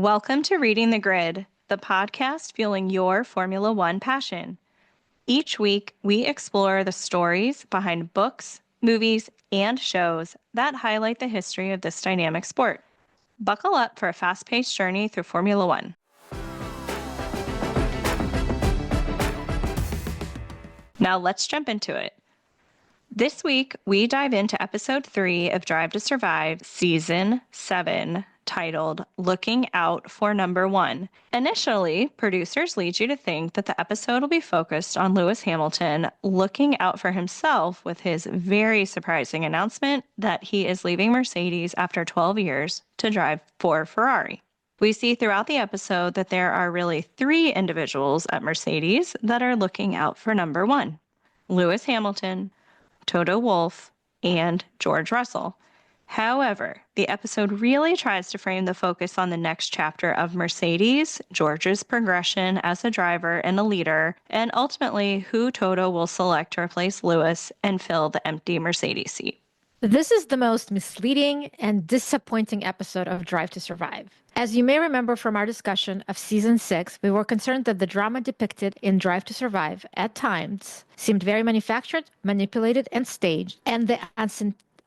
Welcome to Reading the Grid, the podcast fueling your Formula One passion. Each week, we explore the stories behind books, movies, and shows that highlight the history of this dynamic sport. Buckle up for a fast-paced journey through Formula One. Now let's jump into it. This week, we dive into episode 3 of Drive to Survive, season 7, titled Looking Out for Number 1. Initially, producers lead you to think that the episode will be focused on Lewis Hamilton looking out for himself with his very surprising announcement that he is leaving Mercedes after 12 years to drive for Ferrari. We see throughout the episode that there are really 3 individuals at Mercedes that are looking out for number 1: Lewis Hamilton, Toto Wolff, and George Russell. However, the episode really tries to frame the focus on the next chapter of Mercedes, George's progression as a driver and a leader, and ultimately who Toto will select to replace Lewis and fill the empty Mercedes seat. This is the most misleading and disappointing episode of Drive to Survive. As you may remember from our discussion of Season 6, we were concerned that the drama depicted in Drive to Survive at times seemed very manufactured, manipulated, and staged, and the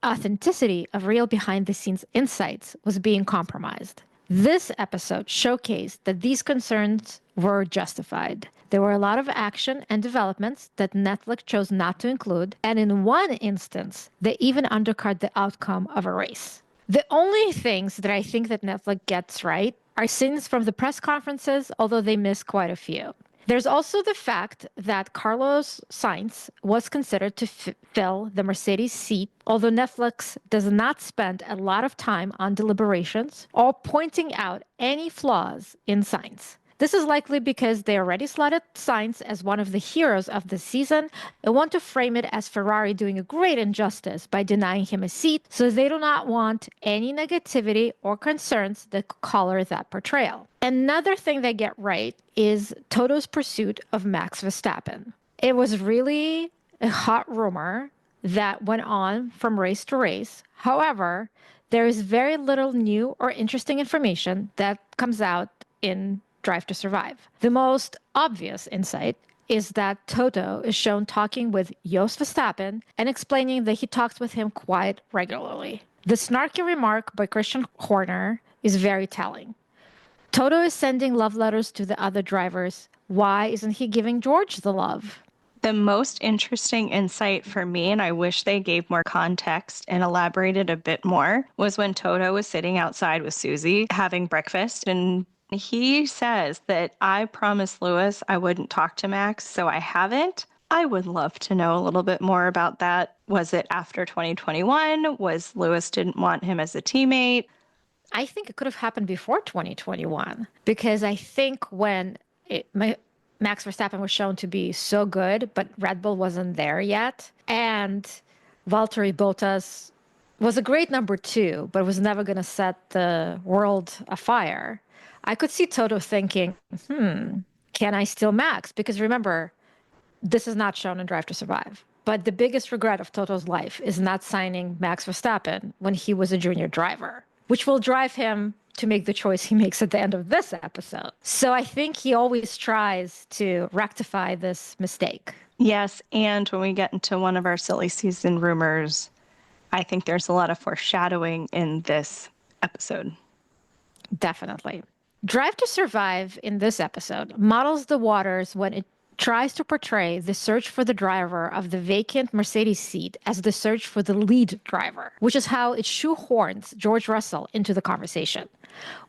authenticity of real behind-the-scenes insights was being compromised. This episode showcased that these concerns were justified. There were a lot of action and developments that Netflix chose not to include, and in one instance, they even undercut the outcome of a race. The only things that I think that Netflix gets right are scenes from the press conferences, although they miss quite a few. There's also the fact that Carlos Sainz was considered to fill the Mercedes seat, although Netflix does not spend a lot of time on deliberations or pointing out any flaws in Sainz. This is likely because they already slotted Sainz as one of the heroes of the season and want to frame it as Ferrari doing a great injustice by denying him a seat, so they do not want any negativity or concerns that color that portrayal. Another thing they get right is Toto's pursuit of Max Verstappen. It was really a hot rumor that went on from race to race. However, there is very little new or interesting information that comes out in Drive to Survive. The most obvious insight is that Toto is shown talking with Jos Verstappen and explaining that he talks with him quite regularly. The snarky remark by Christian Horner is very telling. Toto is sending love letters to the other drivers. Why isn't he giving George the love? The most interesting insight for me, and I wish they gave more context and elaborated a bit more, was when Toto was sitting outside with Susie having breakfast, and he says that I promised Lewis I wouldn't talk to Max, so I haven't. I would love to know a little bit more about that. Was it after 2021? Was Lewis didn't want him as a teammate? I think it could have happened before 2021, because I think when Max Verstappen was shown to be so good, but Red Bull wasn't there yet, and Valtteri Bottas was a great number 2, but was never going to set the world afire. I could see Toto thinking, can I steal Max? Because remember, this is not shown in Drive to Survive. But the biggest regret of Toto's life is not signing Max Verstappen when he was a junior driver, which will drive him to make the choice he makes at the end of this episode. So I think he always tries to rectify this mistake. Yes, and when we get into one of our silly season rumors, I think there's a lot of foreshadowing in this episode. Definitely. Drive to Survive in this episode models the waters when it tries to portray the search for the driver of the vacant Mercedes seat as the search for the lead driver, which is how it shoehorns George Russell into the conversation.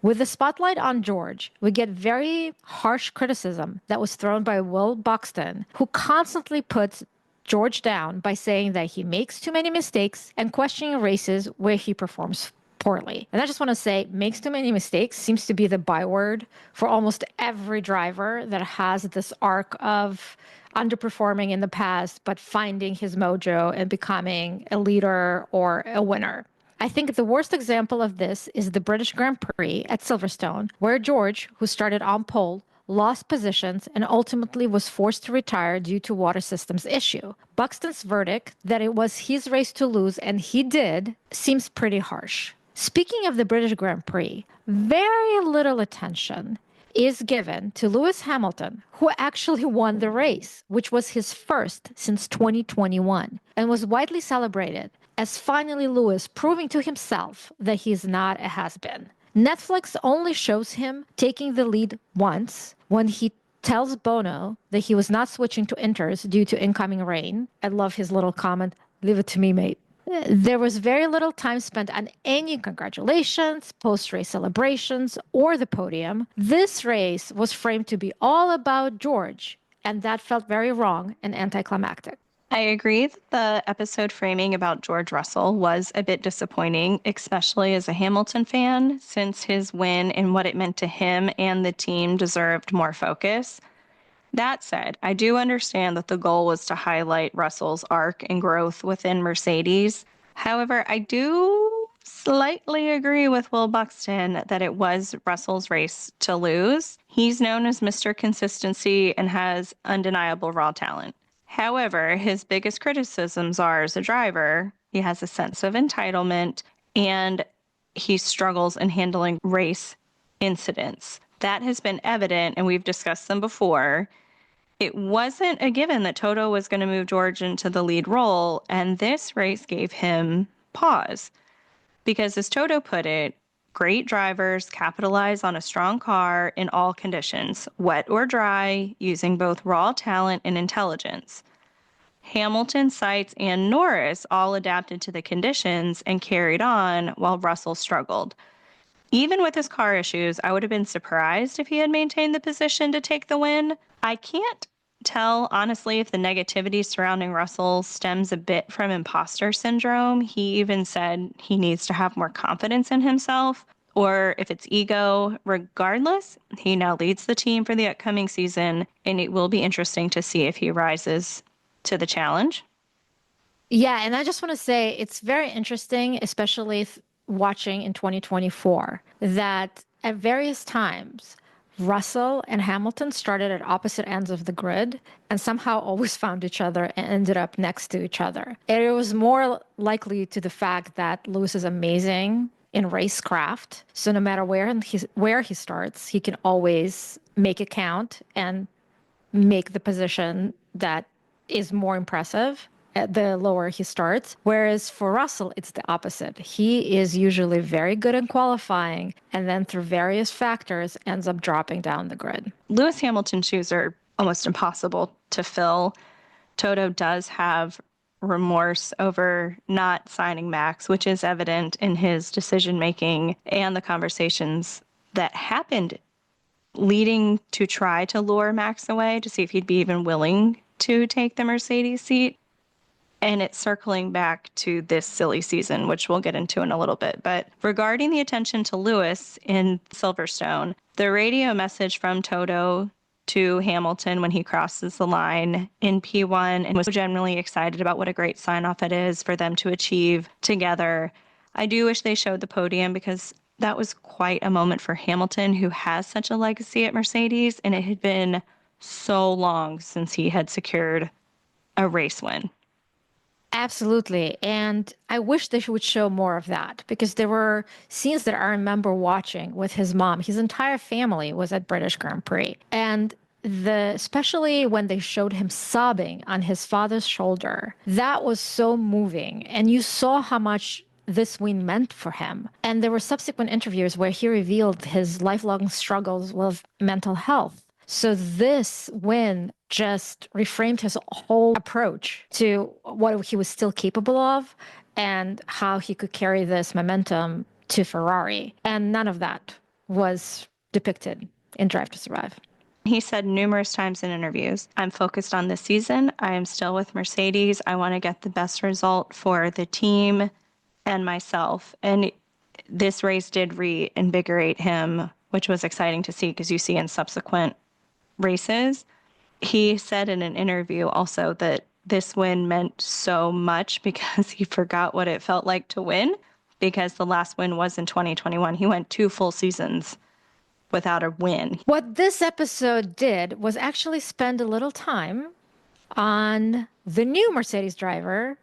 With the spotlight on George, we get very harsh criticism that was thrown by Will Buxton, who constantly puts George down by saying that he makes too many mistakes and questioning races where he performs poorly. And I just want to say, makes too many mistakes seems to be the byword for almost every driver that has this arc of underperforming in the past, but finding his mojo and becoming a leader or a winner. I think the worst example of this is the British Grand Prix at Silverstone, where George, who started on pole, lost positions and ultimately was forced to retire due to water systems issue. Buxton's verdict that it was his race to lose, and he did, seems pretty harsh. Speaking of the British Grand Prix, very little attention is given to Lewis Hamilton, who actually won the race, which was his first since 2021, and was widely celebrated as finally Lewis proving to himself that he's not a has-been. Netflix only shows him taking the lead once when he tells Bono that he was not switching to inters due to incoming rain. I love his little comment, "Leave it to me, mate." There was very little time spent on any congratulations, post-race celebrations, or the podium. This race was framed to be all about George, and that felt very wrong and anticlimactic. I agree that the episode framing about George Russell was a bit disappointing, especially as a Hamilton fan, since his win and what it meant to him and the team deserved more focus. That said, I do understand that the goal was to highlight Russell's arc and growth within Mercedes. However, I do slightly agree with Will Buxton that it was Russell's race to lose. He's known as Mr. Consistency and has undeniable raw talent. However, his biggest criticisms are as a driver, he has a sense of entitlement and he struggles in handling race incidents. That has been evident, and we've discussed them before. It wasn't a given that Toto was going to move George into the lead role, and this race gave him pause. Because as Toto put it, great drivers capitalize on a strong car in all conditions, wet or dry, using both raw talent and intelligence. Hamilton, Sainz, and Norris all adapted to the conditions and carried on while Russell struggled. Even with his car issues, I would have been surprised if he had maintained the position to take the win. I can't tell, honestly, if the negativity surrounding Russell stems a bit from imposter syndrome. He even said he needs to have more confidence in himself, or if it's ego. Regardless, he now leads the team for the upcoming season, and it will be interesting to see if he rises to the challenge. Yeah, and I just want to say it's very interesting, especially watching in 2024, that at various times, Russell and Hamilton started at opposite ends of the grid and somehow always found each other and ended up next to each other. And it was more likely to the fact that Lewis is amazing in racecraft. So no matter where he starts, he can always make it count and make the position that is more impressive at the lower he starts. Whereas for Russell, it's the opposite. He is usually very good in qualifying and then through various factors ends up dropping down the grid. Lewis Hamilton's shoes are almost impossible to fill. Toto does have remorse over not signing Max, which is evident in his decision-making and the conversations that happened leading to try to lure Max away to see if he'd be even willing to take the Mercedes seat. And it's circling back to this silly season, which we'll get into in a little bit. But regarding the attention to Lewis in Silverstone, the radio message from Toto to Hamilton when he crosses the line in P1 and was generally excited about what a great sign-off it is for them to achieve together. I do wish they showed the podium because that was quite a moment for Hamilton, who has such a legacy at Mercedes, and it had been so long since he had secured a race win. Absolutely. And I wish they would show more of that because there were scenes that I remember watching with his mom. His entire family was at British Grand Prix. And especially when they showed him sobbing on his father's shoulder, that was so moving. And you saw how much this win meant for him. And there were subsequent interviews where he revealed his lifelong struggles with mental health. So this win just reframed his whole approach to what he was still capable of and how he could carry this momentum to Ferrari. And none of that was depicted in Drive to Survive. He said numerous times in interviews, I'm focused on this season. I am still with Mercedes. I want to get the best result for the team and myself. And this race did reinvigorate him, which was exciting to see because you see in subsequent races. He said in an interview also that this win meant so much because he forgot what it felt like to win, because the last win was in 2021. He went 2 full seasons without a win. What this episode did was actually spend a little time on the new Mercedes driver,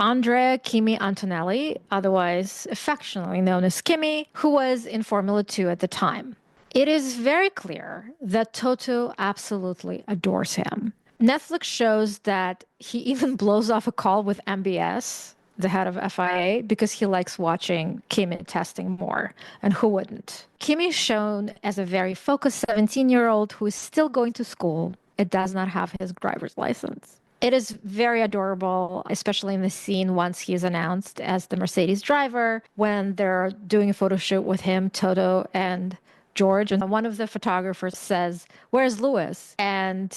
Andrea Kimi Antonelli, otherwise affectionately known as Kimi, who was in Formula 2 at the time. It is very clear that Toto absolutely adores him. Netflix shows that he even blows off a call with MBS, the head of FIA, because he likes watching Kimi testing more. And who wouldn't? Kimi is shown as a very focused 17-year-old who is still going to school. It does not have his driver's license. It is very adorable, especially in the scene once he is announced as the Mercedes driver, when they're doing a photo shoot with him, Toto, and George. And one of the photographers says, "Where's Lewis?" And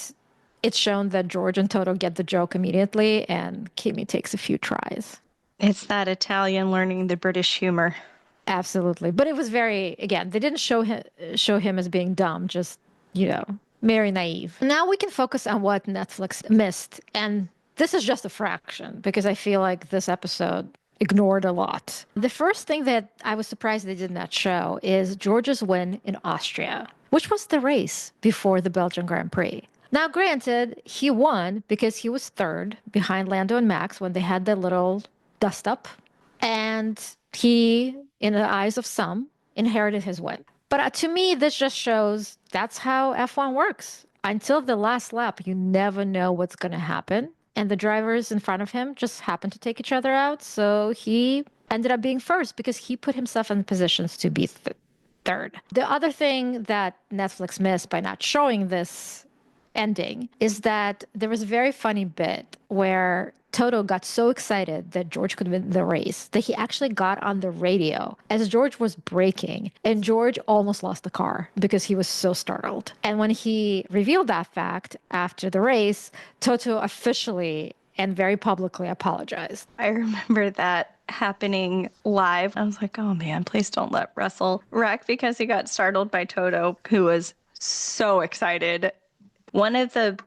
it's shown that George and Toto get the joke immediately, and Kimi takes a few tries. It's that Italian learning the British humor. Absolutely. But it was very, again, they didn't show him as being dumb, just, very naive. Now we can focus on what Netflix missed. And this is just a fraction because I feel like this episode ignored a lot. The first thing that I was surprised they did not show is George's win in Austria, which was the race before the Belgian Grand Prix. Now, granted, he won because he was third behind Lando and Max when they had their little dust up. And he, in the eyes of some, inherited his win. But to me, this just shows that's how F1 works. Until the last lap, you never know what's going to happen. And the drivers in front of him just happened to take each other out. So he ended up being first because he put himself in positions to be third. The other thing that Netflix missed by not showing this ending is that there was a very funny bit where Toto got so excited that George could win the race that he actually got on the radio as George was braking, and George almost lost the car because he was so startled. And when he revealed that fact after the race, Toto officially and very publicly apologized. I remember that happening live. I was like, oh man, please don't let Russell wreck, because he got startled by Toto, who was so excited. One of the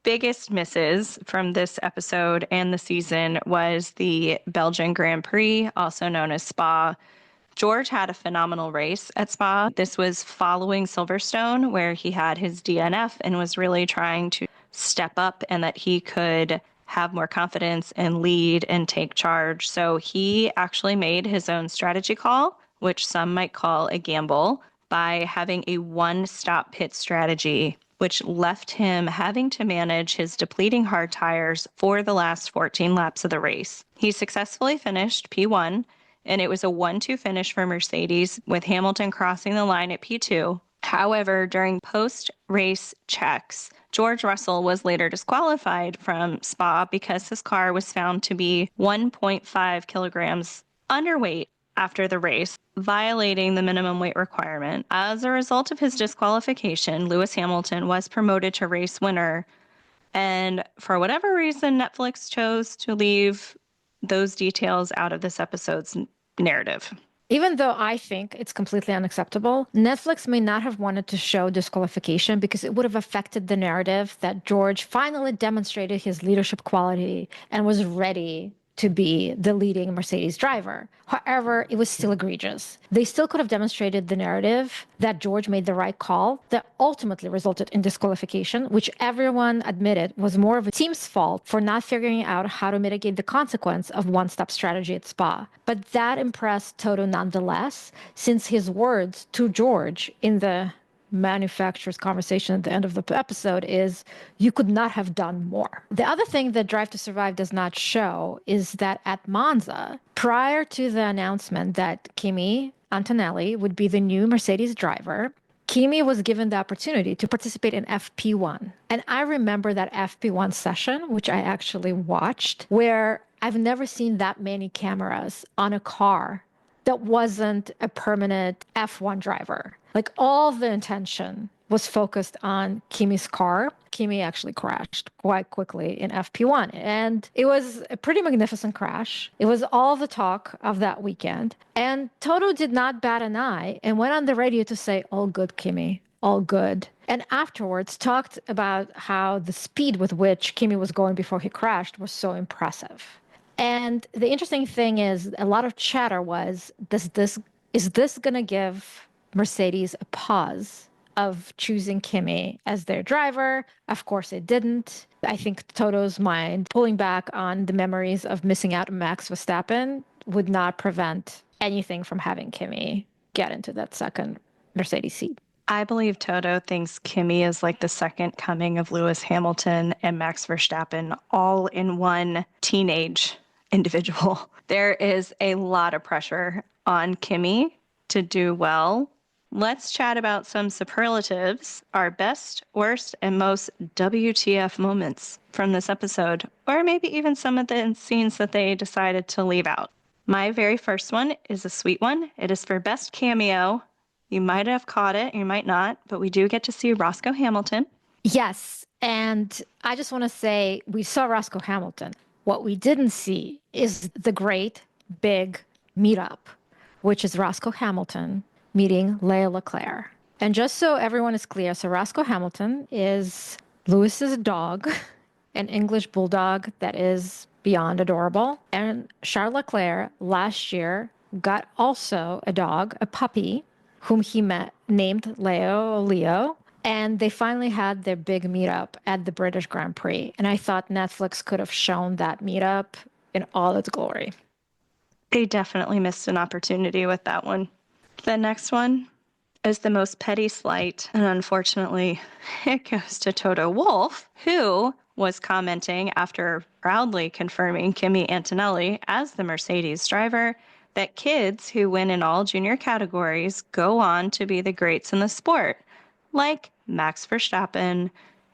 biggest misses from this episode and the season was the Belgian Grand Prix, also known as Spa. George had a phenomenal race at Spa. This was following Silverstone, where he had his DNF and was really trying to step up and that he could have more confidence and lead and take charge. So he actually made his own strategy call, which some might call a gamble, by having a one-stop pit strategy, which left him having to manage his depleting hard tires for the last 14 laps of the race. He successfully finished P1, and it was a 1-2 finish for Mercedes, with Hamilton crossing the line at P2. However, during post-race checks, George Russell was later disqualified from Spa because his car was found to be 1.5 kilograms underweight after the race, violating the minimum weight requirement. As a result of his disqualification, Lewis Hamilton was promoted to race winner. And for whatever reason, Netflix chose to leave those details out of this episode's narrative. Even though I think it's completely unacceptable, Netflix may not have wanted to show disqualification because it would have affected the narrative that George finally demonstrated his leadership quality and was ready to be the leading Mercedes driver. However, it was still egregious. They still could have demonstrated the narrative that George made the right call that ultimately resulted in disqualification, which everyone admitted was more of a team's fault for not figuring out how to mitigate the consequence of one-stop strategy at Spa. But that impressed Toto nonetheless, since his words to George in the manufacturer's conversation at the end of the episode is, "You could not have done more." The other thing that Drive to Survive does not show is that at Monza, prior to the announcement that Kimi Antonelli would be the new Mercedes driver, Kimi was given the opportunity to participate in FP1. And I remember that FP1 session, which I actually watched, where I've never seen that many cameras on a car that wasn't a permanent F1 driver. Like, all the attention was focused on Kimi's car. Kimi actually crashed quite quickly in FP1. And it was a pretty magnificent crash. It was all the talk of that weekend. And Toto did not bat an eye and went on the radio to say, "All good, Kimi, all good." And afterwards talked about how the speed with which Kimi was going before he crashed was so impressive. And the interesting thing is, a lot of chatter was, is this going to give Mercedes a pause of choosing Kimi as their driver. Of course, it didn't. I think Toto's mind, pulling back on the memories of missing out on Max Verstappen, would not prevent anything from having Kimi get into that second Mercedes seat. I believe Toto thinks Kimi is like the second coming of Lewis Hamilton and Max Verstappen all in one teenage individual. There is a lot of pressure on Kimi to do well. Let's chat about some superlatives, our best, worst, and most WTF moments from this episode, or maybe even some of the scenes that they decided to leave out. My very first one is a sweet one. It is for best cameo. You might have caught it, you might not, but we do get to see Roscoe Hamilton. Yes, and I just want to say we saw Roscoe Hamilton. What we didn't see is the great big meetup, which is Roscoe Hamilton meeting Leia Leclerc. And just so everyone is clear, so Roscoe Hamilton is Lewis's dog, an English bulldog that is beyond adorable. And Charles Leclerc last year got also a dog, a puppy, whom he met, named Leo. And they finally had their big meetup at the British Grand Prix. And I thought Netflix could have shown that meetup in all its glory. They definitely missed an opportunity with that one. The next one is the most petty slight, and unfortunately, it goes to Toto Wolff, who was commenting after proudly confirming Kimi Antonelli as the Mercedes driver that kids who win in all junior categories go on to be the greats in the sport, like Max Verstappen,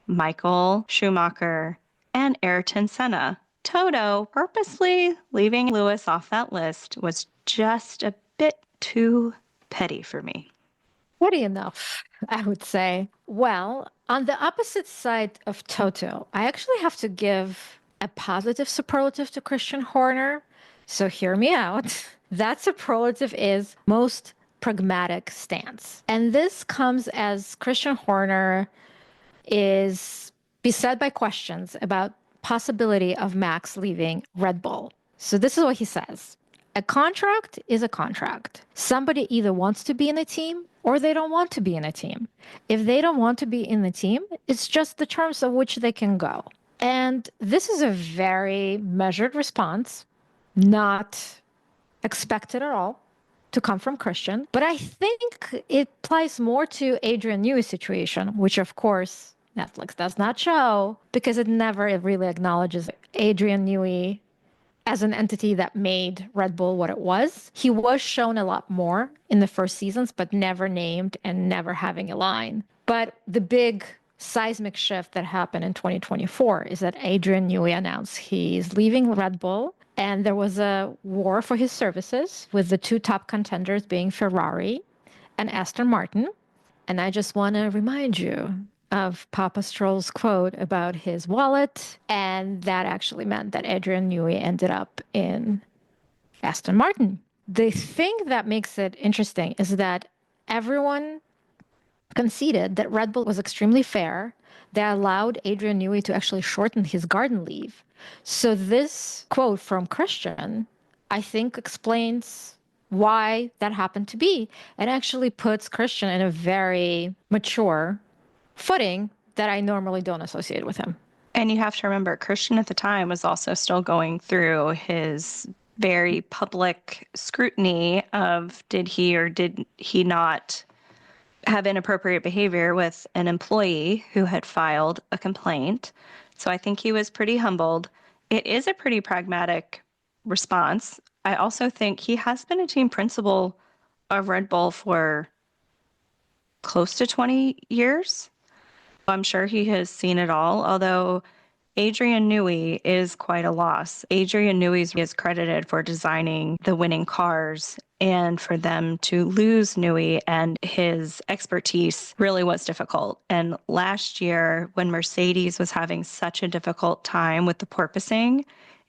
Michael Schumacher, and Ayrton Senna. Toto purposely leaving Lewis off that list was just a bit too petty for me. Petty enough, I would say. Well, on the opposite side of Toto, I actually have to give a positive superlative to Christian Horner. So hear me out. That superlative is most pragmatic stance. And this comes as Christian Horner is beset by questions about possibility of Max leaving Red Bull. So this is what he says. A contract is a contract. Somebody either wants to be in a team or they don't want to be in a team. If they don't want to be in the team, it's just the terms of which they can go. And this is a very measured response, not expected at all to come from Christian. But I think it applies more to Adrian Newey's situation, which of course Netflix does not show because it never really acknowledges Adrian Newey as an entity that made Red Bull what it was. He was shown a lot more in the first seasons, but never named and never having a line. But the big seismic shift that happened in 2024 is that Adrian Newey announced he's leaving Red Bull, and there was a war for his services with the two top contenders being Ferrari and Aston Martin. And I just want to remind you of Papa Stroll's quote about his wallet, and that actually meant that Adrian Newey ended up in Aston Martin. The thing that makes it interesting is that everyone conceded that Red Bull was extremely fair. They allowed Adrian Newey to actually shorten his garden leave. So this quote from Christian, I think, explains why that happened to be, and actually puts Christian in a very mature footing that I normally don't associate with him. And you have to remember, Christian at the time was also still going through his very public scrutiny of did he or did he not have inappropriate behavior with an employee who had filed a complaint. So I think he was pretty humbled. It is a pretty pragmatic response. I also think he has been a team principal of Red Bull for close to 20 years. I'm sure he has seen it all, although Adrian Newey is quite a loss. Adrian Newey is credited for designing the winning cars, and for them to lose Newey and his expertise really was difficult. And last year, when Mercedes was having such a difficult time with the porpoising,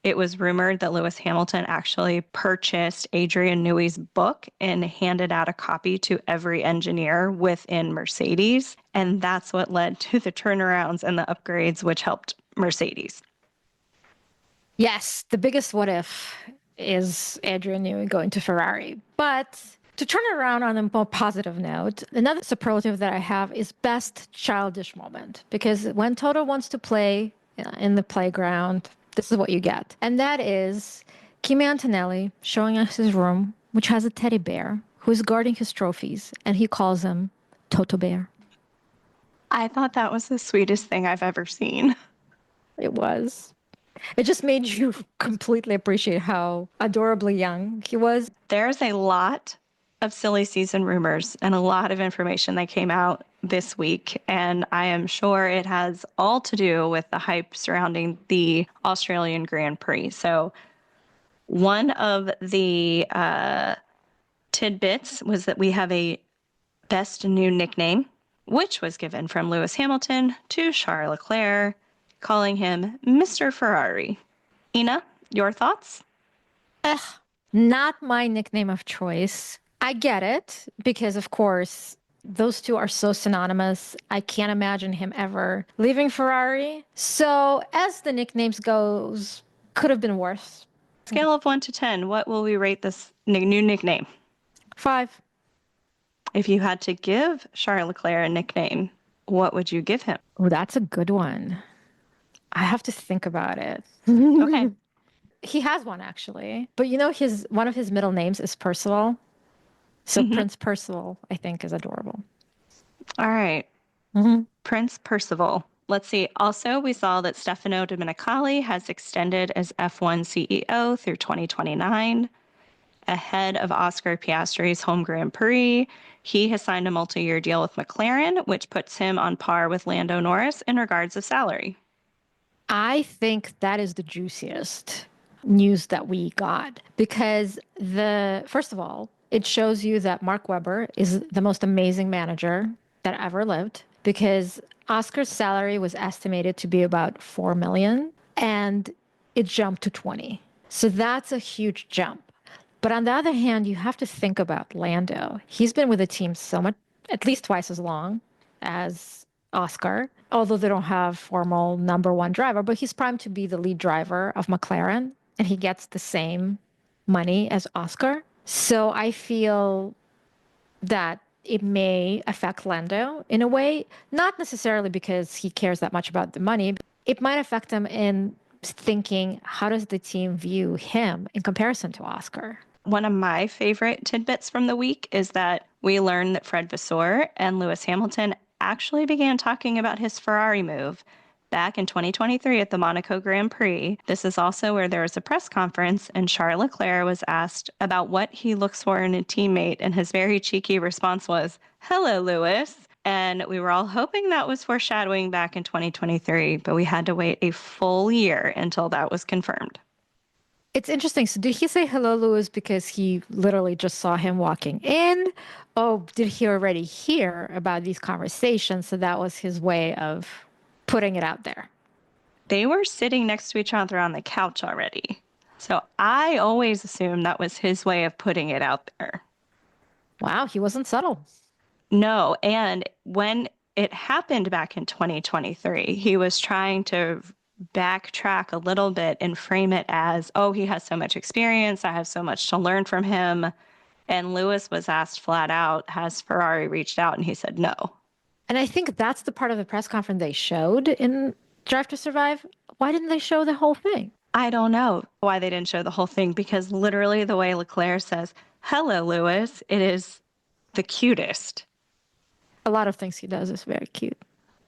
it was rumored that Lewis Hamilton actually purchased Adrian Newey's book and handed out a copy to every engineer within Mercedes. And that's what led to the turnarounds and the upgrades, which helped Mercedes. Yes, the biggest what if is Adrian Newey going to Ferrari. But To turn it around on a more positive note, another superlative that I have is best childish moment. Because when Toto wants to play in the playground, this is what you get. And that is Kimi Antonelli showing us his room, which has a teddy bear who is guarding his trophies, and he calls him Toto Bear. I thought that was the sweetest thing I've ever seen. It was. It just made you completely appreciate how adorably young he was. There's a lot of silly season rumors and a lot of information that came out this week, and I am sure it has all to do with the hype surrounding the Australian Grand Prix. So one of the tidbits was that we have a best new nickname, which was given from Lewis Hamilton to Charles Leclerc, calling him Mr. Ferrari. Ina, your thoughts? Not my nickname of choice. I get it because, of course, those two are so synonymous. I can't imagine him ever leaving Ferrari. So, as the nicknames goes, could have been worse. Scale of 1 to 10, what will we rate this new nickname? 5. If you had to give Charles Leclerc a nickname, what would you give him? Oh, that's a good one. I have to think about it. Okay. He has one actually, but you know, one of his middle names is Percival. So Prince Percival, I think, is adorable. All right. Prince Percival. Let's see. Also, we saw that Stefano Domenicali has extended as F1 CEO through 2029, ahead of Oscar Piastri's home Grand Prix. He has signed a multi-year deal with McLaren, which puts him on par with Lando Norris in regards of salary. I think that is the juiciest news that we got because first of all, it shows you that Mark Webber is the most amazing manager that ever lived because Oscar's salary was estimated to be about 4 million and it jumped to 20. So that's a huge jump. But on the other hand, you have to think about Lando. He's been with the team so much, at least twice as long as Oscar, although they don't have formal number one driver, but he's primed to be the lead driver of McLaren and he gets the same money as Oscar. So I feel that it may affect Lando in a way, not necessarily because he cares that much about the money. It might affect him in thinking, how does the team view him in comparison to Oscar? One of my favorite tidbits from the week is that we learned that Fred Vasseur and Lewis Hamilton actually began talking about his Ferrari move back in 2023 at the Monaco Grand Prix. This is also where there was a press conference and Charles Leclerc was asked about what he looks for in a teammate, and his very cheeky response was, "Hello, Lewis." And we were all hoping that was foreshadowing back in 2023, but we had to wait a full year until that was confirmed. It's interesting. So did he say hello, Lewis, because he literally just saw him walking in? Oh, did he already hear about these conversations? So that was his way of putting it out there. They were sitting next to each other on the couch already. So I always assumed that was his way of putting it out there. Wow, he wasn't subtle. No, and when it happened back in 2023, he was trying to backtrack a little bit and frame it as, oh, he has so much experience, I have so much to learn from him. And Lewis was asked flat out, has Ferrari reached out? And he said no. And I think that's the part of the press conference they showed in Drive to Survive. Why didn't they show the whole thing? I don't know why they didn't show the whole thing, because literally the way Leclerc says, "Hello, Lewis," it is the cutest. A lot of things he does is very cute.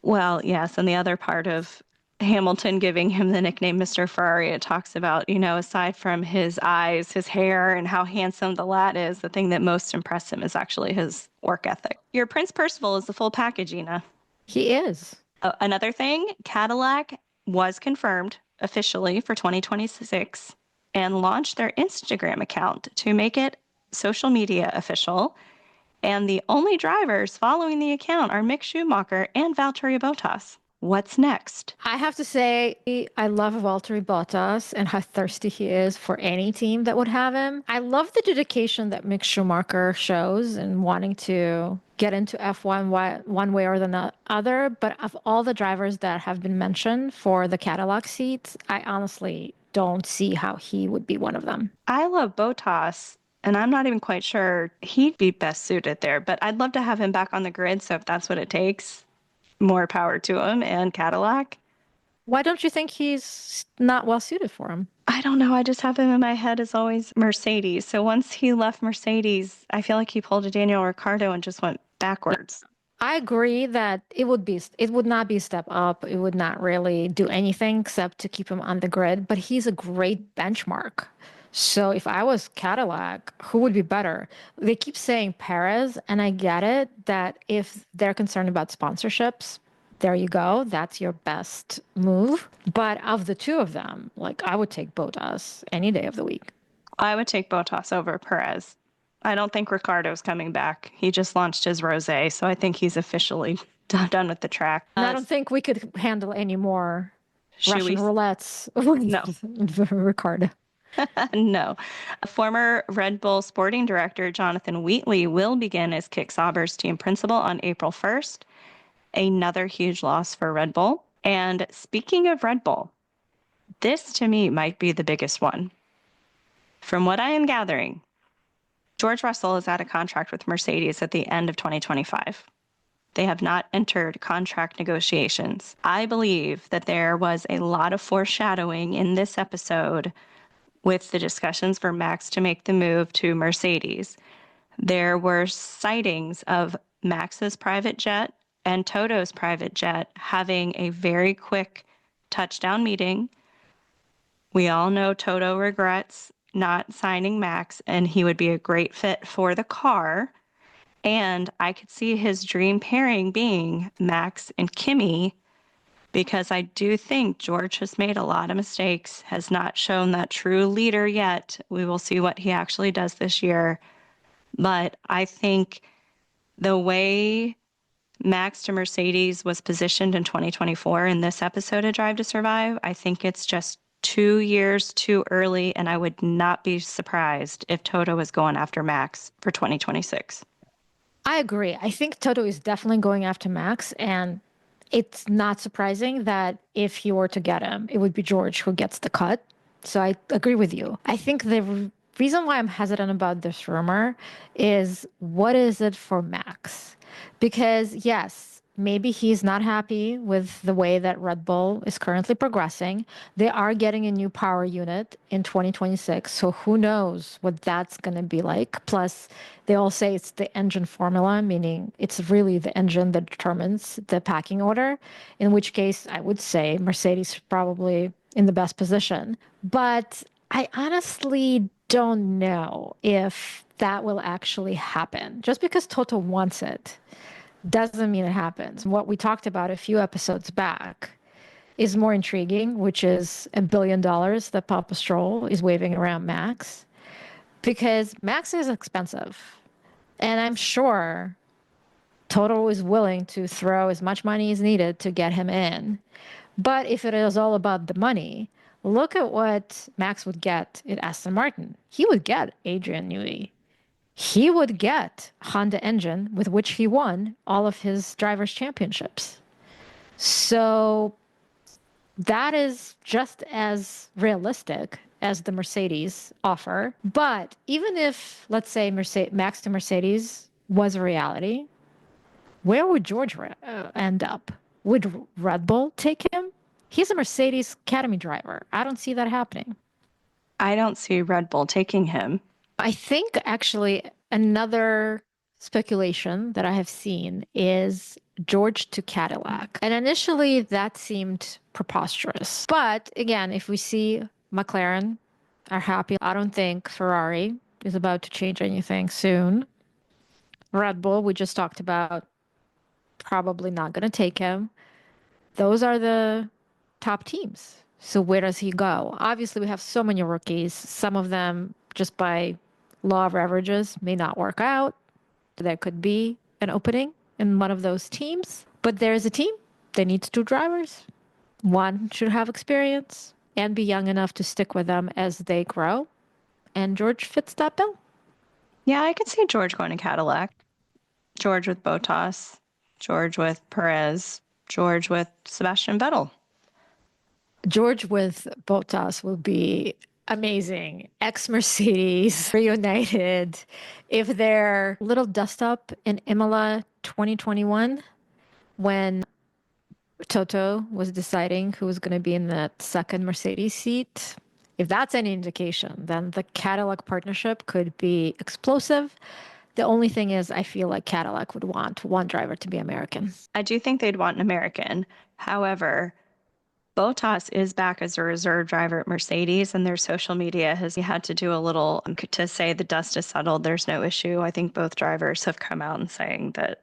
Well, yes. And the other part of Hamilton giving him the nickname Mr. Ferrari, it talks about, aside from his eyes, his hair, and how handsome the lad is, the thing that most impressed him is actually his work ethic. Your Prince Percival is the full package, Ina. He is. Another thing, Cadillac was confirmed officially for 2026 and launched their Instagram account to make it social media official. And the only drivers following the account are Mick Schumacher and Valtteri Bottas. What's next? I have to say, I love Valtteri Bottas and how thirsty he is for any team that would have him. I love the dedication that Mick Schumacher shows in wanting to get into F1 one way or the other. But of all the drivers that have been mentioned for the Cadillac seats, I honestly don't see how he would be one of them. I love Bottas And I'm not even quite sure he'd be best suited there, but I'd love to have him back on the grid. So if that's what it takes, more power to him and Cadillac. Why don't you think he's not well suited for him? I don't know. I just have him in my head as always Mercedes. So once he left Mercedes, I feel like he pulled a Daniel Ricciardo and just went backwards. I agree that it would not be a step up. It would not really do anything except to keep him on the grid, but he's a great benchmark. So if I was Cadillac, who would be better? They keep saying Perez, and I get it that if they're concerned about sponsorships, there you go. That's your best move. But of the two of them, like I would take Bottas any day of the week. I would take Bottas over Perez. I don't think Ricardo's coming back. He just launched his rosé, so I think he's officially done with the track. And I don't think we could handle any more Russian roulettes No. with Ricardo. No. Former Red Bull sporting director Jonathan Wheatley will begin as Kick Sauber's team principal on April 1st. Another huge loss for Red Bull. And speaking of Red Bull, this to me might be the biggest one. From what I am gathering, George Russell is out of contract with Mercedes at the end of 2025. They have not entered contract negotiations. I believe that there was a lot of foreshadowing in this episode with the discussions for Max to make the move to Mercedes. There were sightings of Max's private jet and Toto's private jet having a very quick touchdown meeting. We all know Toto regrets not signing Max, and he would be a great fit for the car. And I could see his dream pairing being Max and Kimi, because I do think George has made a lot of mistakes, has not shown that true leader yet. We will see what he actually does this year. But I think the way Max to Mercedes was positioned in 2024 in this episode of Drive to Survive, I think it's just 2 years too early, and I would not be surprised if Toto was going after Max for 2026. I agree. I think Toto is definitely going after Max, and it's not surprising that if he were to get him, it would be George who gets the cut. So I agree with you. I think the reason why I'm hesitant about this rumor is what is it for Max? Because yes, maybe he's not happy with the way that Red Bull is currently progressing. They are getting a new power unit in 2026. So who knows what that's going to be like. Plus, they all say it's the engine formula, meaning it's really the engine that determines the packing order, in which case I would say Mercedes is probably in the best position. But I honestly don't know if that will actually happen. Just because Toto wants it doesn't mean it happens. What we talked about a few episodes back is more intriguing, which is $1 billion that Papa Stroll is waving around Max, because Max is expensive. And I'm sure Toto is willing to throw as much money as needed to get him in. But if it is all about the money, look at what Max would get at Aston Martin. He would get Adrian Newey. He would get Honda engine with which he won all of his drivers' championships. So that is just as realistic as the Mercedes offer. But even if, let's say, Max to Mercedes was a reality, where would George end up? Would Red Bull take him? He's a Mercedes Academy driver. I don't see that happening. I don't see Red Bull taking him. I think actually another speculation that I have seen is George to Cadillac. And initially that seemed preposterous. But again, if we see McLaren are happy, I don't think Ferrari is about to change anything soon. Red Bull, we just talked about, probably not going to take him. Those are the top teams. So where does he go? Obviously, we have so many rookies. Some of them, just by law of averages, may not work out. There could be an opening in one of those teams. But there's a team. They need 2 drivers. One should have experience and be young enough to stick with them as they grow. And George fits that bill. Yeah, I could see George going to Cadillac. George with Bottas. George with Perez. George with Sebastian Vettel. George with Bottas will be Amazing. Ex-Mercedes reunited. If their little dust up in Imola 2021, when Toto was deciding who was going to be in that second Mercedes seat, if that's any indication, then the Cadillac partnership could be explosive. The only thing is, I feel like Cadillac would want one driver to be American. I do think they'd want an American. However, Bottas is back as a reserve driver at Mercedes, and their social media has had to do a little to say the dust is settled. There's no issue. I think both drivers have come out and saying that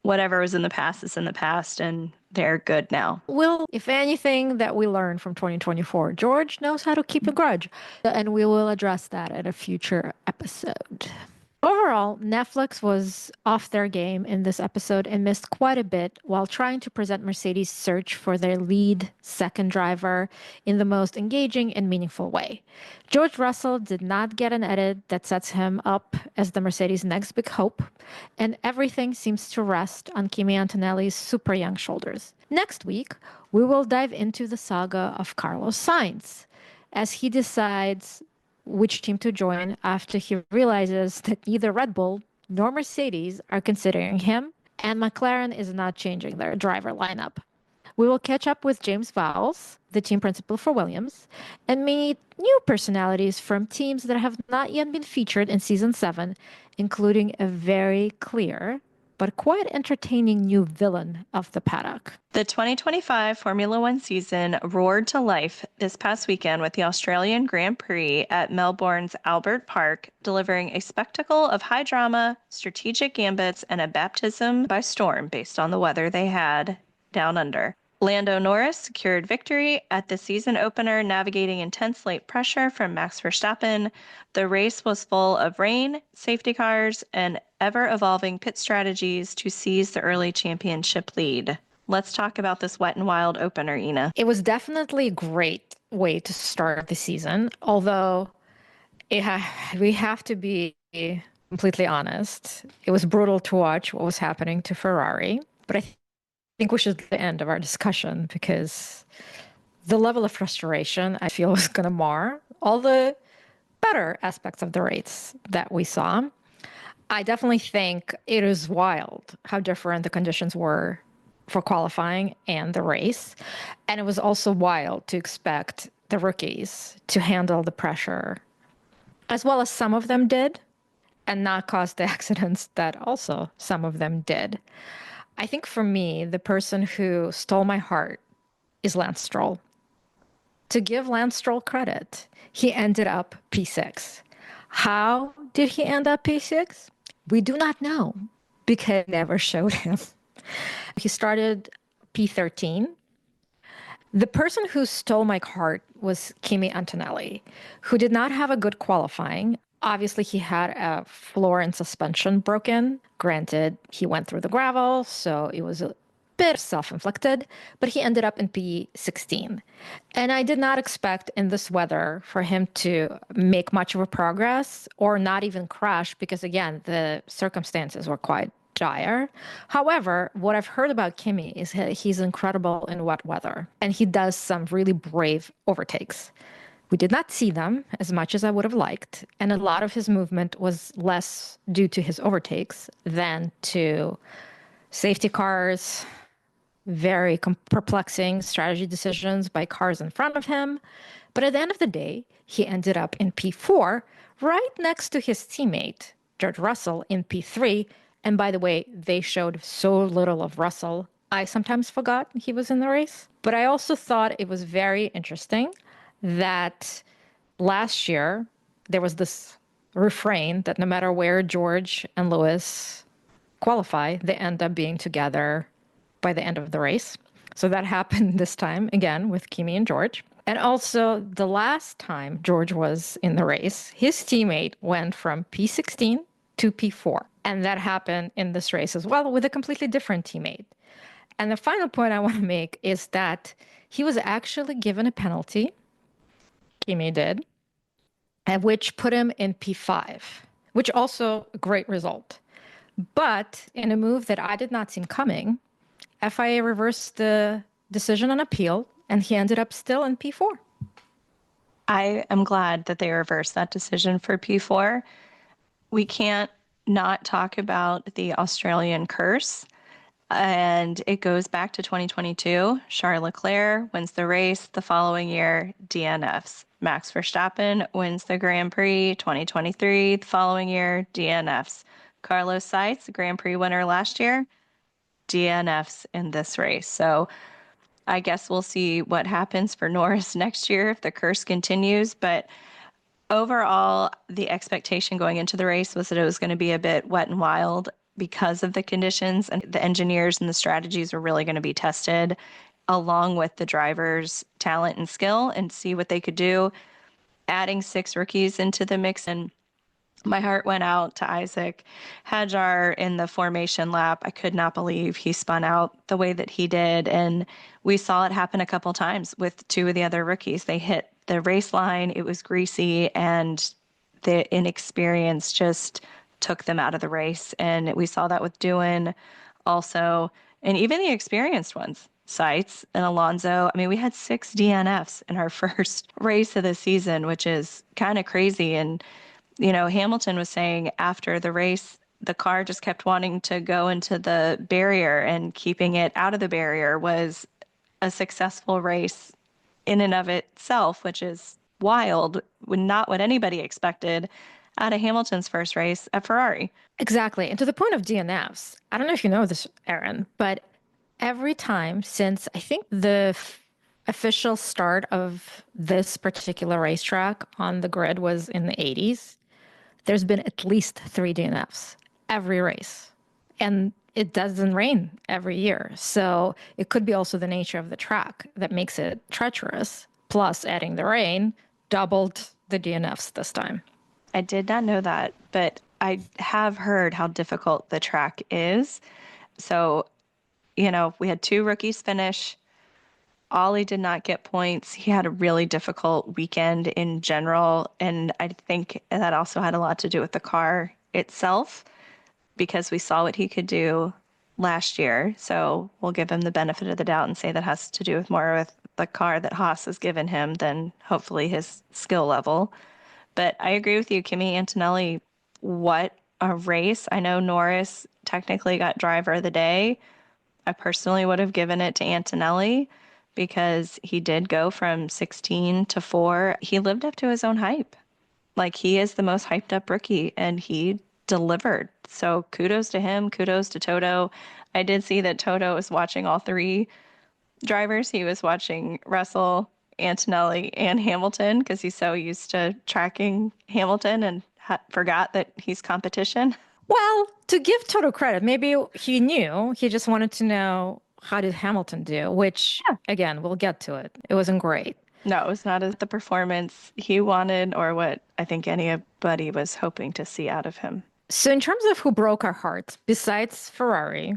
whatever was in the past is in the past, and they're good now. Well, if anything that we learned from 2024, George knows how to keep a grudge, and we will address that in a future episode. Overall, Netflix was off their game in this episode and missed quite a bit while trying to present Mercedes' search for their lead second driver in the most engaging and meaningful way. George Russell did not get an edit that sets him up as the Mercedes' next big hope, and everything seems to rest on Kimi Antonelli's super young shoulders. Next week, we will dive into the saga of Carlos Sainz as he decides which team to join after he realizes that neither Red Bull nor Mercedes are considering him, and McLaren is not changing their driver lineup. We will catch up with James Vowles, the team principal for Williams, and meet new personalities from teams that have not yet been featured in Season 7, including a very clear but quite entertaining new villain of the paddock. The 2025 Formula One season roared to life this past weekend with the Australian Grand Prix at Melbourne's Albert Park, delivering a spectacle of high drama, strategic gambits, and a baptism by storm based on the weather they had down under. Lando Norris secured victory at the season opener, navigating intense late pressure from Max Verstappen. The race was full of rain, safety cars, and ever-evolving pit strategies to seize the early championship lead. Let's talk about this wet and wild opener, Ina. It was definitely a great way to start the season, although we have to be completely honest. It was brutal to watch what was happening to Ferrari, but I think we should end of our discussion because the level of frustration I feel is going to mar all the better aspects of the race that we saw. I definitely think it is wild how different the conditions were for qualifying and the race. And it was also wild to expect the rookies to handle the pressure as well as some of them did and not cause the accidents that also some of them did. I think for me, the person who stole my heart is Lance Stroll. To give Lance Stroll credit, he ended up P6. How did he end up P6? We do not know because it never showed him. He started P13. The person who stole my heart was Kimi Antonelli, who did not have a good qualifying. Obviously, he had a floor and suspension broken. Granted, he went through the gravel, so it was a bit self-inflicted, but he ended up in P16. And I did not expect in this weather for him to make much of a progress or not even crash because, again, the circumstances were quite dire. However, what I've heard about Kimi is he's incredible in wet weather, and he does some really brave overtakes. We did not see them as much as I would have liked, and a lot of his movement was less due to his overtakes than to safety cars, very perplexing strategy decisions by cars in front of him. But at the end of the day, he ended up in P4, right next to his teammate, George Russell, in P3. And by the way, they showed so little of Russell. I sometimes forgot he was in the race. But I also thought it was very interesting that last year there was this refrain that no matter where George and Lewis qualify, they end up being together by the end of the race. So that happened this time again with Kimi and George. And also the last time George was in the race, his teammate went from P16 to P4. And that happened in this race as well with a completely different teammate. And the final point I want to make is that he was actually given a penalty, Kimi did, which put him in P5, which also a great result. But in a move that I did not see coming, FIA reversed the decision on appeal, and he ended up still in P4. I am glad that they reversed that decision for P4. We can't not talk about the Australian curse. And it goes back to 2022. Charles Leclerc wins the race. The following year, DNFs. Max Verstappen wins the Grand Prix 2023. The following year, DNFs. Carlos Sainz, Grand Prix winner last year, DNFs in this race. So I guess we'll see what happens for Norris next year if the curse continues. But overall, the expectation going into the race was that it was going to be a bit wet and wild because of the conditions, and the engineers and the strategies were really going to be tested along with the drivers' talent and skill and see what they could do. Adding 6 rookies into the mix, and my heart went out to Isaac Hadjar in the formation lap. I could not believe he spun out the way that he did. And we saw it happen a couple times with 2 of the other rookies. They hit the race line, it was greasy, and the inexperience just took them out of the race. And we saw that with Doohan also, and even the experienced ones. Sites and Alonso. I mean, we had 6 DNFs in our first race of the season, which is kind of crazy. And Hamilton was saying after the race, the car just kept wanting to go into the barrier, and keeping it out of the barrier was a successful race in and of itself, which is wild, not what anybody expected out of Hamilton's first race at Ferrari. Exactly. And to the point of DNFs, I don't know if you know this, Aaron, but every time since I think the official start of this particular racetrack on the grid was in the 80s, there's been at least 3 DNFs every race. And it doesn't rain every year. So it could be also the nature of the track that makes it treacherous. Plus, adding the rain doubled the DNFs this time. I did not know that, but I have heard how difficult the track is. So, we had 2 rookies finish. Ollie did not get points. He had a really difficult weekend in general. And I think that also had a lot to do with the car itself, because we saw what he could do last year. So we'll give him the benefit of the doubt and say that has to do with more with the car that Haas has given him than hopefully his skill level. But I agree with you, Kimi Antonelli. What a race. I know Norris technically got driver of the day. I personally would have given it to Antonelli because he did go from 16 to 4. He lived up to his own hype. Like, he is the most hyped up rookie, and he delivered. So kudos to him. Kudos to Toto. I did see that Toto was watching all 3 drivers. He was watching Russell, Antonelli, and Hamilton because he's so used to tracking Hamilton and forgot that he's competition. Well, to give Toto credit, maybe he knew. He just wanted to know, how did Hamilton do? Which, again, we'll get to it. It wasn't great. No, it was not the performance he wanted or what I think anybody was hoping to see out of him. So in terms of who broke our hearts, besides Ferrari,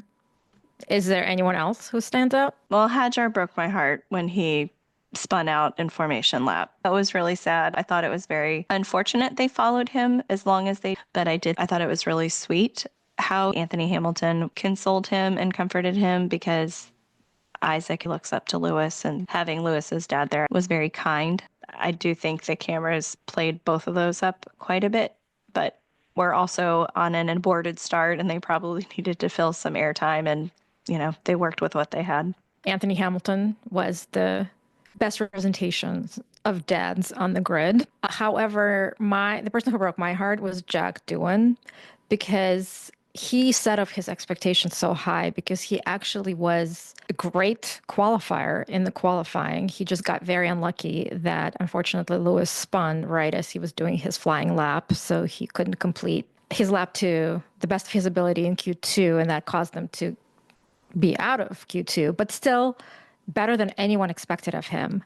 is there anyone else who stands out? Well, Hadjar broke my heart when he spun out in formation lap. That was really sad. I thought it was very unfortunate they followed him as long as they, but I thought it was really sweet how Anthony Hamilton consoled him and comforted him, because Isaac looks up to Lewis, and having Lewis's dad there was very kind. I do think the cameras played both of those up quite a bit, but we're also on an aborted start, and they probably needed to fill some airtime, and they worked with what they had. Anthony Hamilton was the best representation of dads on the grid. However, the person who broke my heart was Jack Doohan, because he set up his expectations so high, because he actually was a great qualifier in the qualifying. He just got very unlucky that, unfortunately, Lewis spun right as he was doing his flying lap, so he couldn't complete his lap to the best of his ability in Q2, and that caused them to be out of Q2, but still better than anyone expected of him.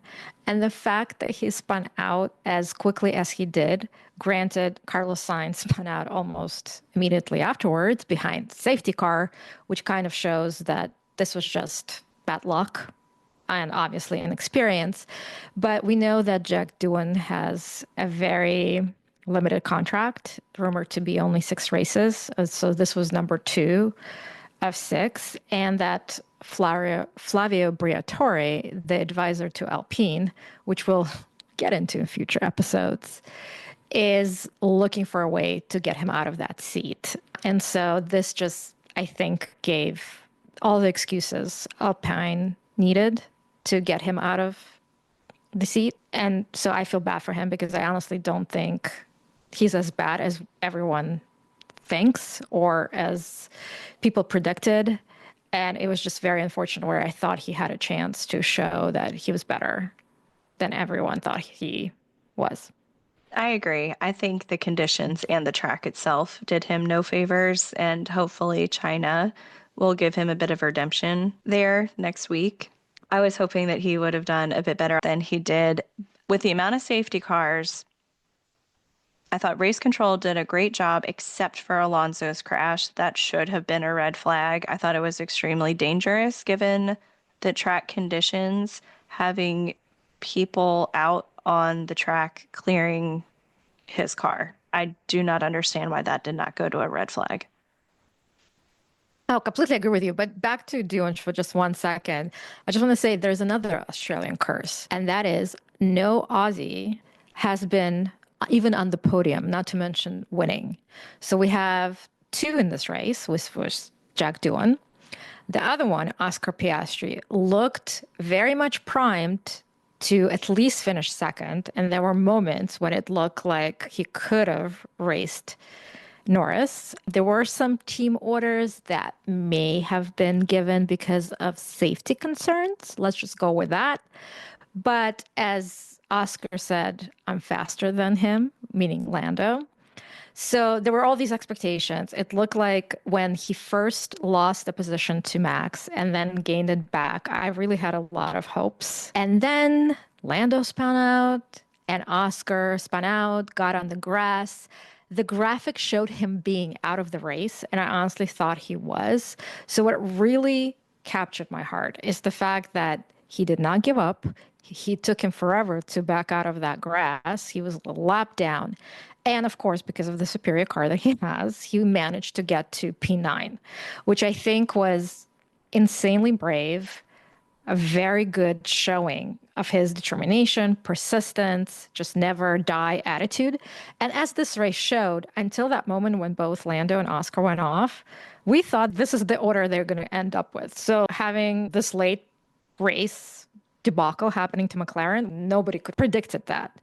And the fact that he spun out as quickly as he did, granted, Carlos Sainz spun out almost immediately afterwards behind the safety car, which kind of shows that this was just bad luck and obviously inexperience. But we know that Jack Doohan has a very limited contract, rumored to be only 6 races. So this was number 2 of 6, and that Flavio Briatore, the advisor to Alpine, which will get into in future episodes, is looking for a way to get him out of that seat. And so this just, I think, gave all the excuses Alpine needed to get him out of the seat. And so I feel bad for him because I honestly don't think he's as bad as everyone thinks or as people predicted. And it was just very unfortunate where I thought he had a chance to show that he was better than everyone thought he was. I agree. I think the conditions and the track itself did him no favors, and hopefully China will give him a bit of redemption there next week. I was hoping that he would have done a bit better than he did with the amount of safety cars. I thought race control did a great job, except for Alonso's crash. That should have been a red flag. I thought it was extremely dangerous given the track conditions, having people out on the track clearing his car. I do not understand why that did not go to a red flag. Oh, completely agree with you. But back to Dune for just 1 second. I just want to say there's another Australian curse, and that is no Aussie has been even on the podium, not to mention winning. So we have 2 in this race, which was Jack Doohan. The other one, Oscar Piastri, looked very much primed to at least finish second. And there were moments when it looked like he could have raced Norris. There were some team orders that may have been given because of safety concerns. Let's just go with that. But as Oscar said, I'm faster than him, meaning Lando. So there were all these expectations. It looked like when he first lost the position to Max and then gained it back, I really had a lot of hopes. And then Lando spun out and Oscar spun out, got on the grass. The graphic showed him being out of the race, and I honestly thought he was. So what really captured my heart is the fact that he did not give up. He took him forever to back out of that grass. He was a lap down. And of course, because of the superior car that he has, he managed to get to P9, which I think was insanely brave, a very good showing of his determination, persistence, just never die attitude. And as this race showed, until that moment when both Lando and Oscar went off, we thought this is the order they're going to end up with. So having this late race debacle happening to McLaren, nobody could predicted that.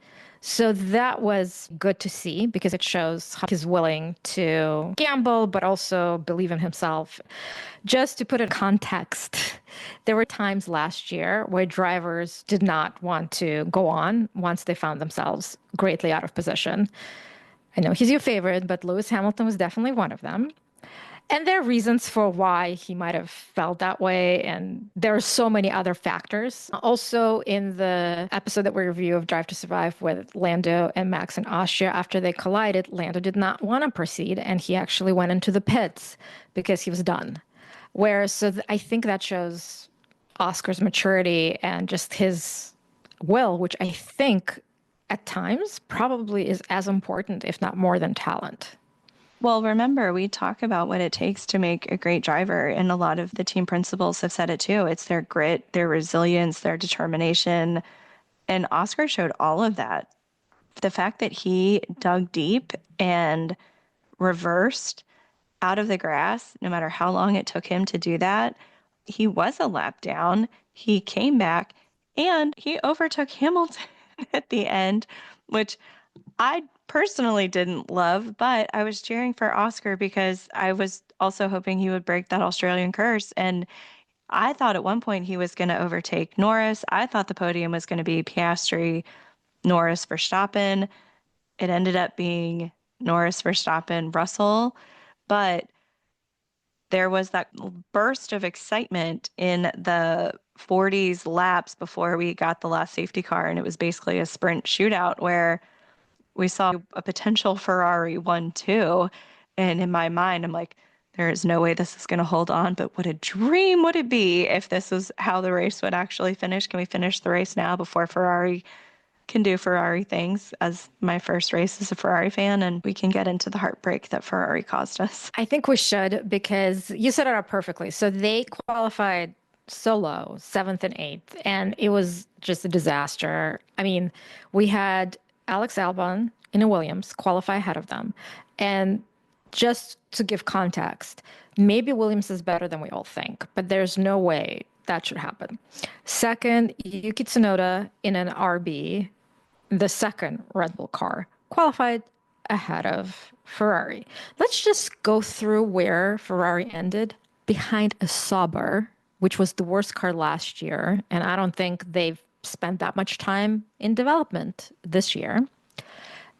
So that was good to see because it shows how he's willing to gamble, but also believe in himself. Just to put it in context, there were times last year where drivers did not want to go on once they found themselves greatly out of position. I know he's your favorite, but Lewis Hamilton was definitely one of them. And there are reasons for why he might have felt that way. And there are so many other factors. Also, in the episode that we review of Drive to Survive with Lando and Max in Austria, after they collided, Lando did not want to proceed. And he actually went into the pits because he was done. I think that shows Oscar's maturity and just his will, which I think at times probably is as important, if not more than talent. Well, remember, we talk about what it takes to make a great driver, and a lot of the team principals have said it too. It's their grit, their resilience, their determination, and Oscar showed all of that. The fact that he dug deep and reversed out of the grass, no matter how long it took him to do that, he was a lap down. He came back, and he overtook Hamilton at the end, which I personally didn't love, but I was cheering for Oscar because I was also hoping he would break that Australian curse. And I thought at one point he was going to overtake Norris. I thought the podium was going to be Piastri, Norris, Verstappen. It ended up being Norris, Verstappen, Russell. But there was that burst of excitement in the 40s laps before we got the last safety car. And it was basically a sprint shootout where we saw a potential Ferrari 1-2. And in my mind, I'm like, there is no way this is going to hold on. But what a dream would it be if this is how the race would actually finish? Can we finish the race now before Ferrari can do Ferrari things, as my first race as a Ferrari fan, and we can get into the heartbreak that Ferrari caused us? I think we should, because you set it up perfectly. So they qualified so low, seventh and eighth, and it was just a disaster. I mean, we had Alex Albon in a Williams qualify ahead of them. And just to give context, maybe Williams is better than we all think, but there's no way that should happen. Second, Yuki Tsunoda in an RB, the second Red Bull car, qualified ahead of Ferrari. Let's just go through where Ferrari ended behind a Sauber, which was the worst car last year. And I don't think they've spent that much time in development this year.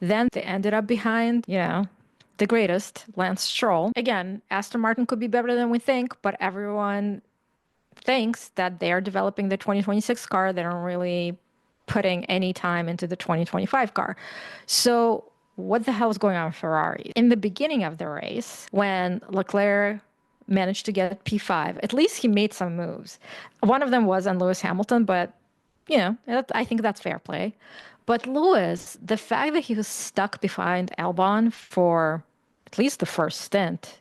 Then they ended up behind, the greatest, Lance Stroll. Again, Aston Martin could be better than we think, but everyone thinks that they are developing the 2026 car. They don't really putting any time into the 2025 car. So what the hell is going on with Ferrari? In the beginning of the race, when Leclerc managed to get P5, at least he made some moves. One of them was on Lewis Hamilton, but I think that's fair play. But Lewis, the fact that he was stuck behind Albon for at least the first stint,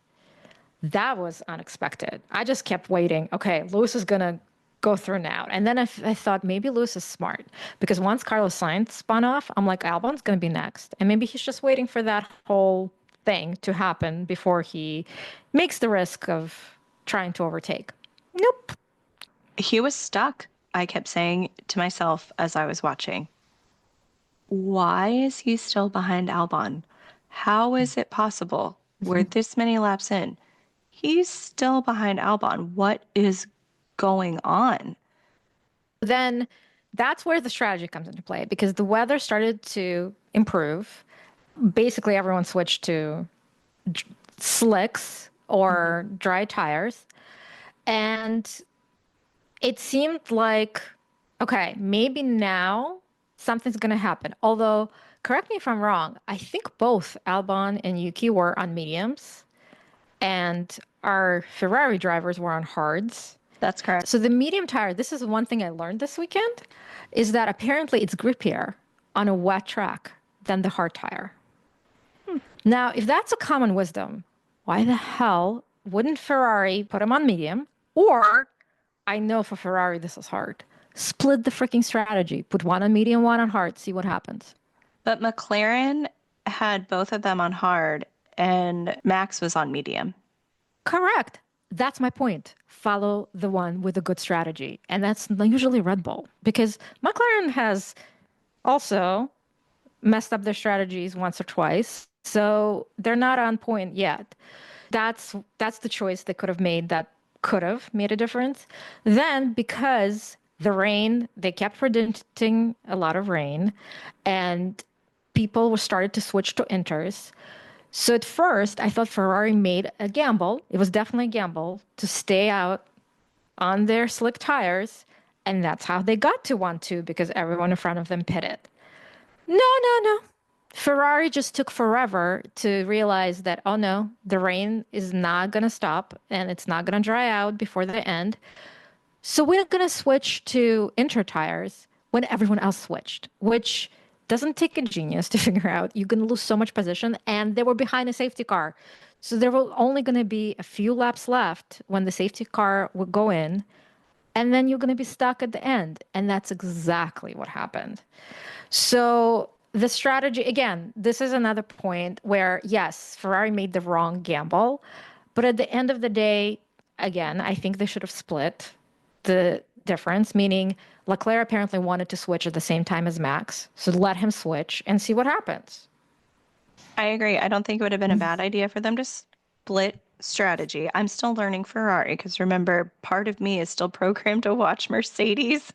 that was unexpected. I just kept waiting. Okay, Lewis is going to go through now. And then I thought maybe Lewis is smart because once Carlos Sainz spun off, I'm like, Albon's going to be next. And maybe he's just waiting for that whole thing to happen before he makes the risk of trying to overtake. Nope. He was stuck, I kept saying to myself as I was watching. Why is he still behind Albon? How is it possible? We're this many laps in. He's still behind Albon. What is going on? Then that's where the strategy comes into play because the weather started to improve. Basically, everyone switched to slicks or dry tires. And it seemed like, okay, maybe now something's going to happen. Although, correct me if I'm wrong, I think both Albon and Yuki were on mediums and our Ferrari drivers were on hards. That's correct. So the medium tire, this is one thing I learned this weekend, is that apparently it's grippier on a wet track than the hard tire. Now, if that's a common wisdom, why the hell wouldn't Ferrari put them on medium? Or, I know for Ferrari this is hard, split the freaking strategy. Put one on medium, one on hard, see what happens. But McLaren had both of them on hard and Max was on medium. Correct. That's my point. Follow the one with a good strategy. And that's usually Red Bull because McLaren has also messed up their strategies once or twice. So they're not on point yet. That's the choice they could have made that could have made a difference. Then because the rain, they kept predicting a lot of rain and people were started to switch to inters. So at first, I thought Ferrari made a gamble. It was definitely a gamble to stay out on their slick tires. And that's how they got to 1-2 because everyone in front of them pitted. No. Ferrari just took forever to realize that, oh no, the rain is not going to stop and it's not going to dry out before the end. So we're going to switch to inter tires when everyone else switched, which doesn't take a genius to figure out. You're going to lose so much position, and they were behind a safety car. So there were only going to be a few laps left when the safety car would go in, and then you're going to be stuck at the end. And that's exactly what happened. So the strategy, again, this is another point where, yes, Ferrari made the wrong gamble, but at the end of the day, again, I think they should have split the difference, meaning Leclerc apparently wanted to switch at the same time as Max. So let him switch and see what happens. I agree. I don't think it would have been a bad idea for them to split strategy. I'm still learning Ferrari because remember, part of me is still programmed to watch Mercedes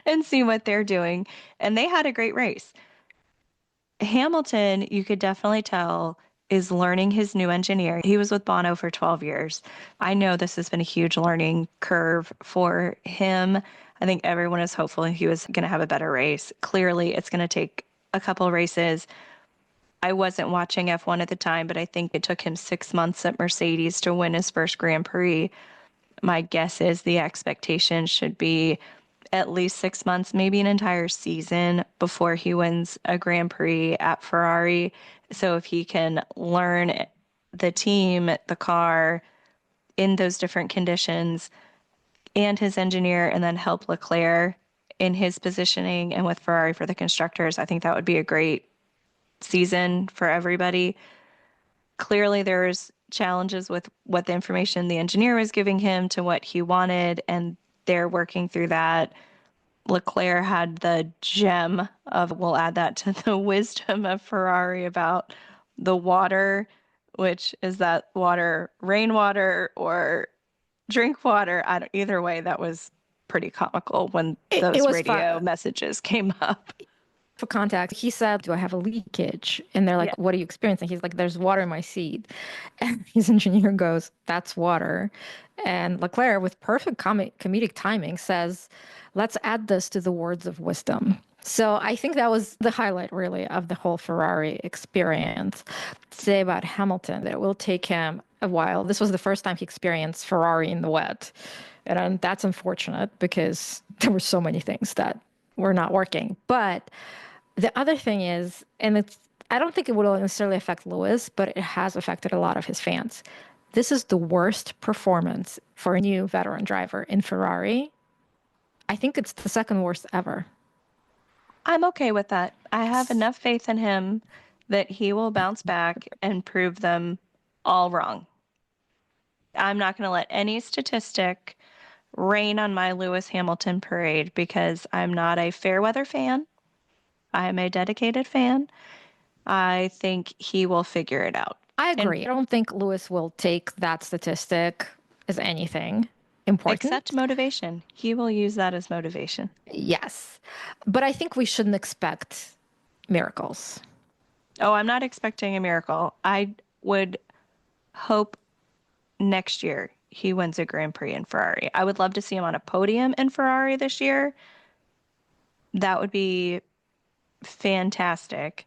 and see what they're doing. And they had a great race. Hamilton, you could definitely tell, is learning his new engineer. He was with Bono for 12 years. I know this has been a huge learning curve for him. I think everyone is hopeful he was going to have a better race. Clearly, it's going to take a couple races. I wasn't watching F1 at the time, but I think it took him 6 months at Mercedes to win his first Grand Prix. My guess is the expectation should be at least 6 months, maybe an entire season before he wins a Grand Prix at Ferrari. So if he can learn the team, the car in those different conditions, and his engineer and then help Leclerc in his positioning and with Ferrari for the constructors. I think that would be a great season for everybody. Clearly, there's challenges with what the information the engineer was giving him to what he wanted, and they're working through that. Leclerc had the gem of, we'll add that to the wisdom of Ferrari about the water, which is that water rainwater or drink water. Either way, that was pretty comical when those radio messages came up. For context, he said, do I have a leakage? And they're like, Yeah. what are you experiencing? He's like, there's water in my seat. And his engineer goes, that's water. And Leclerc, with perfect comedic timing, says, let's add this to the words of wisdom. So I think that was the highlight, really, of the whole Ferrari experience. Say about Hamilton, that it will take him a while. This was the first time he experienced Ferrari in the wet. And that's unfortunate because there were so many things that were not working. But the other thing is, and I don't think it will necessarily affect Lewis, but it has affected a lot of his fans. This is the worst performance for a new veteran driver in Ferrari. I think it's the second worst ever. I'm okay with that. I have enough faith in him that he will bounce back and prove them all wrong. I'm not going to let any statistic rain on my Lewis Hamilton parade because I'm not a fair weather fan. I'm a dedicated fan. I think he will figure it out. I agree. I don't think Lewis will take that statistic as anything important. Except motivation. He will use that as motivation. Yes. But I think we shouldn't expect miracles. Oh, I'm not expecting a miracle. I would hope next year he wins a Grand Prix in Ferrari. I would love to see him on a podium in Ferrari this year. That would be fantastic.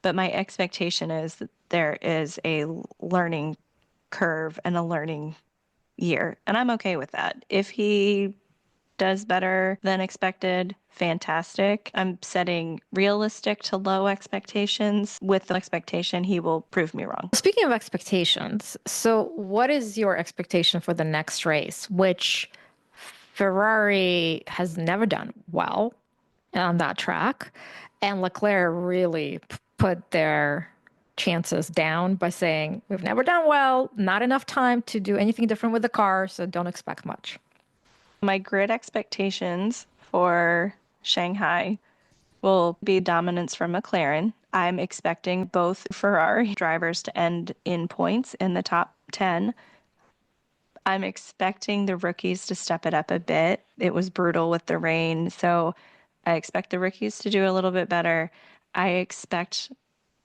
But my expectation is that there is a learning curve and a learning year. And I'm okay with that. If he does better than expected, fantastic. I'm setting realistic to low expectations with the expectation he will prove me wrong. Speaking of expectations, so what is your expectation for the next race, which Ferrari has never done well on that track, and Leclerc really put their chances down by saying, we've never done well, not enough time to do anything different with the car, so don't expect much. My grid expectations for Shanghai will be dominance from McLaren. I'm expecting both Ferrari drivers to end in points in the top 10. I'm expecting the rookies to step it up a bit. It was brutal with the rain, so I expect the rookies to do a little bit better. I expect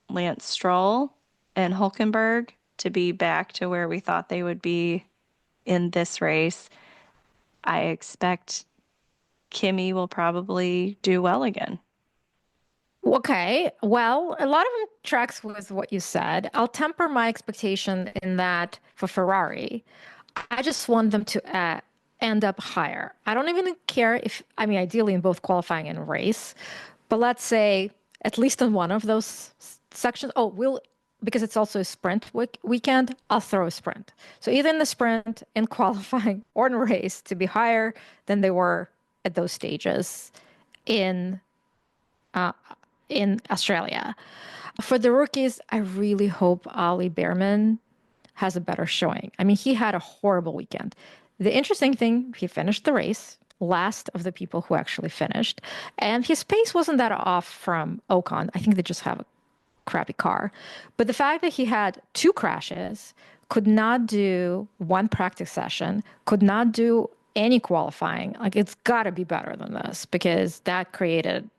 Lance Stroll and Hülkenberg to be back to where we thought they would be in this race. I expect Kimi will probably do well again. Okay, well, a lot of them tracks with what you said. I'll temper my expectation in that for Ferrari, I just want them to end up higher. I don't even care if, I mean, ideally in both qualifying and race, but let's say at least in one of those sections. Oh, because it's also a sprint weekend, I'll throw a sprint. So either in the sprint, in qualifying, or in race to be higher than they were at those stages in Australia. For the rookies, I really hope Ollie Behrman has a better showing. I mean, he had a horrible weekend. The interesting thing, he finished the race, last of the people who actually finished, and his pace wasn't that off from Ocon. I think they just have a crappy car. But the fact that he had 2 crashes, could not do one practice session, could not do any qualifying, like it's got to be better than this because that created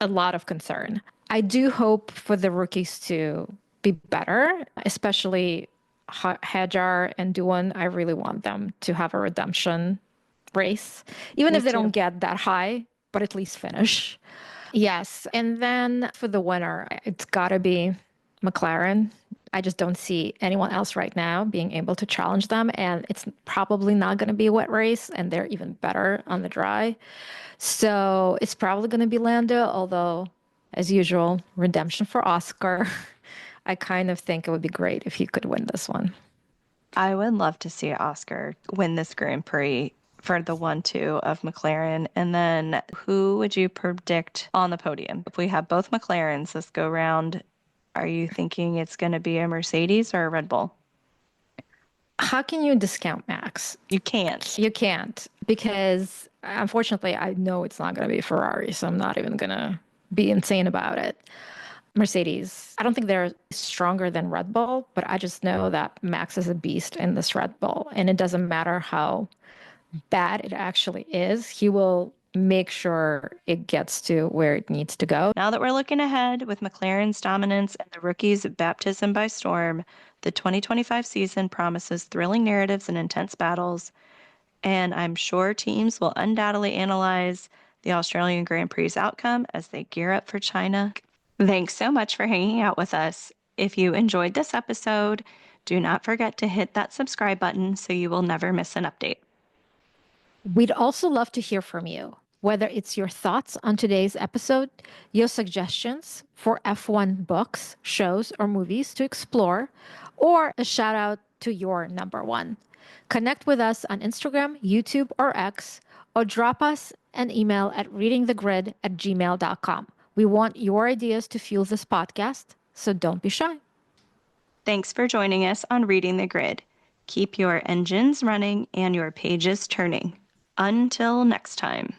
a lot of concern. I do hope for the rookies to be better, especially Hajar and Duan. I really want them to have a redemption race, even if they don't get that high, but at least finish. Yes. And then for the winner, it's got to be McLaren. I just don't see anyone else right now being able to challenge them. And it's probably not going to be a wet race, and they're even better on the dry. So it's probably going to be Lando, although, as usual, redemption for Oscar. I kind of think it would be great if he could win this one. I would love to see Oscar win this Grand Prix for the 1-2 of McLaren. And then who would you predict on the podium? If we have both McLarens this go round, are you thinking it's going to be a Mercedes or a Red Bull? How can you discount Max? You can't. You can't, because unfortunately, I know it's not going to be Ferrari, so I'm not even going to be insane about it. Mercedes, I don't think they're stronger than Red Bull, but I just know that Max is a beast in this Red Bull, and it doesn't matter how bad it actually is, he will make sure it gets to where it needs to go. Now that we're looking ahead with McLaren's dominance and the rookies' baptism by storm, the 2025 season promises thrilling narratives and intense battles, and I'm sure teams will undoubtedly analyze the Australian Grand Prix outcome as they gear up for China. Thanks so much for hanging out with us. If you enjoyed this episode, do not forget to hit that subscribe button so you will never miss an update. We'd also love to hear from you, whether it's your thoughts on today's episode, your suggestions for F1 books, shows, or movies to explore, or a shout out to your number one. Connect with us on Instagram, YouTube, or X, or drop us an email at readingthegrid@gmail.com. We want your ideas to fuel this podcast, so don't be shy. Thanks for joining us on Reading the Grid. Keep your engines running and your pages turning. Until next time.